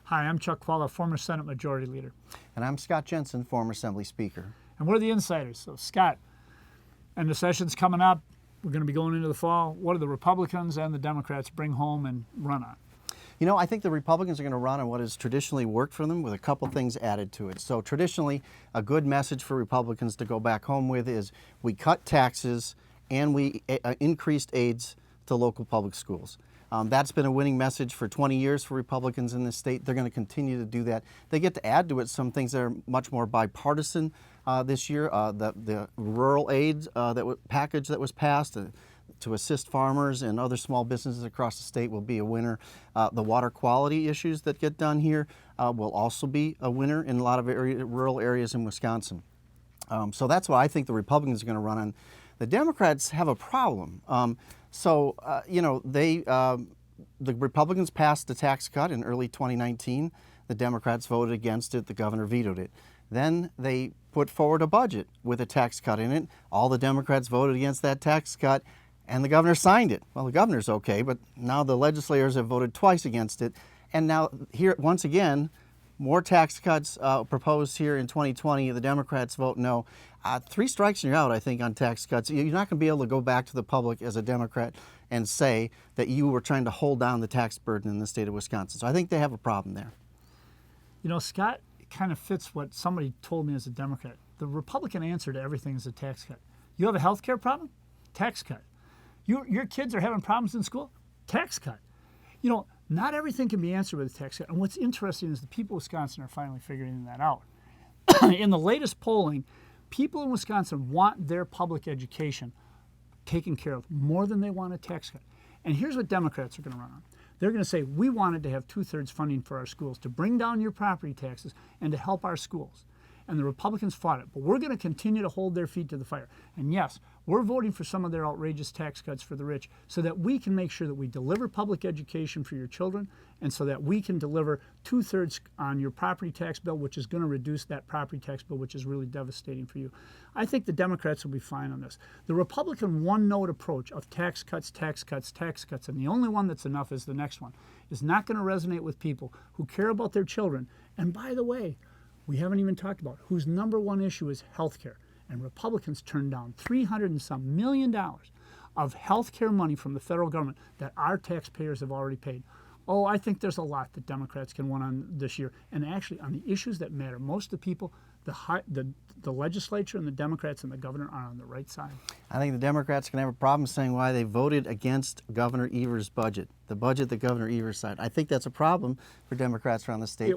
Hi, I'm Chuck Chvala, former Senate Majority Leader. And I'm Scott Jensen, former Assembly Speaker. And we're the insiders. So, Scott, and the session's coming up. We're going to be going into the fall. What do the Republicans and the Democrats bring home and run on? You know, I think the Republicans are going to run on what has traditionally worked for them with a couple things added to it. So traditionally, a good message for Republicans to go back home with is we cut taxes and we increased aids to local public schools. That's been a winning message for 20 years for Republicans in this state. They're going to continue to do that. They get to add to it some things that are much more bipartisan this year. The rural aid package that was passed to assist farmers and other small businesses across the state will be a winner. The water quality issues that get done here will also be a winner in a lot of rural areas in Wisconsin. So that's what I think the Republicans are going to run on. The Democrats have a problem. The Republicans passed the tax cut in early 2019. The Democrats voted against it. The governor vetoed it. Then they put forward a budget with a tax cut in it. All the Democrats voted against that tax cut, and the governor signed it. Well, the governor's okay, but now the legislators have voted twice against it. And now here, once again, more tax cuts proposed here in 2020. The Democrats vote no. 3 strikes and you're out, I think, on tax cuts. You're not going to be able to go back to the public as a Democrat and say that you were trying to hold down the tax burden in the state of Wisconsin. So I think they have a problem there. You know, Scott, it kind of fits what somebody told me as a Democrat. The Republican answer to everything is a tax cut. You have a health care problem? Tax cut. Your kids are having problems in school? Tax cut. You know, not everything can be answered with a tax cut. And what's interesting is the people of Wisconsin are finally figuring that out. In the latest polling, people in Wisconsin want their public education taken care of more than they want a tax cut. And here's what Democrats are going to run on. They're going to say, we wanted to have 2/3 funding for our schools to bring down your property taxes and to help our schools. And the Republicans fought it. But we're going to continue to hold their feet to the fire. And yes, we're voting for some of their outrageous tax cuts for the rich so that we can make sure that we deliver public education for your children and so that we can deliver 2/3 on your property tax bill, which is going to reduce that property tax bill, which is really devastating for you. I think the Democrats will be fine on this. The Republican one-note approach of tax cuts, tax cuts, tax cuts, and the only one that's enough is the next one, is not going to resonate with people who care about their children. And by the way, we haven't even talked about whose number one issue is health care. And Republicans turned down $300 and some million of health care money from the federal government that our taxpayers have already paid. Oh, I think there's a lot that Democrats can win on this year. And actually, on the issues that matter most to people, the legislature and the Democrats and the governor are on the right side. I think the Democrats can have a problem saying why they voted against Governor Evers' budget, the budget that Governor Evers signed. I think that's a problem for Democrats around the state.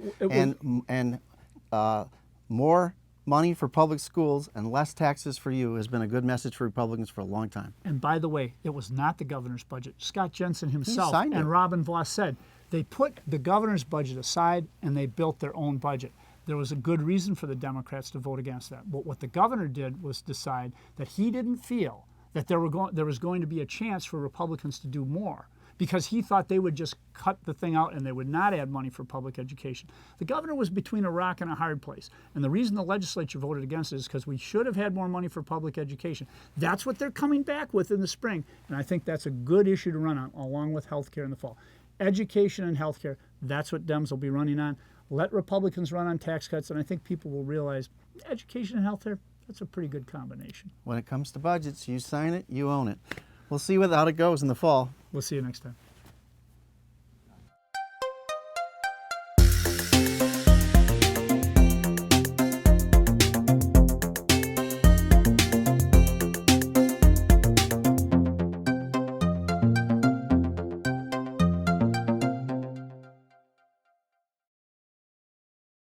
More money for public schools and less taxes for you has been a good message for Republicans for a long time. And by the way, it was not the governor's budget. Scott Jensen himself signed it. and Robin Voss said they put the governor's budget aside and they built their own budget. There was a good reason for the Democrats to vote against that. But what the governor did was decide that he didn't feel that there was going to be a chance for Republicans to do more, because he thought they would just cut the thing out and they would not add money for public education. The governor was between a rock and a hard place. And the reason the legislature voted against it is because we should have had more money for public education. That's what they're coming back with in the spring. And I think that's a good issue to run on, along with health care in the fall. Education and health care, that's what Dems will be running on. Let Republicans run on tax cuts, and I think people will realize education and health care, that's a pretty good combination. When it comes to budgets, you sign it, you own it. We'll see how it goes in the fall. We'll see you next time.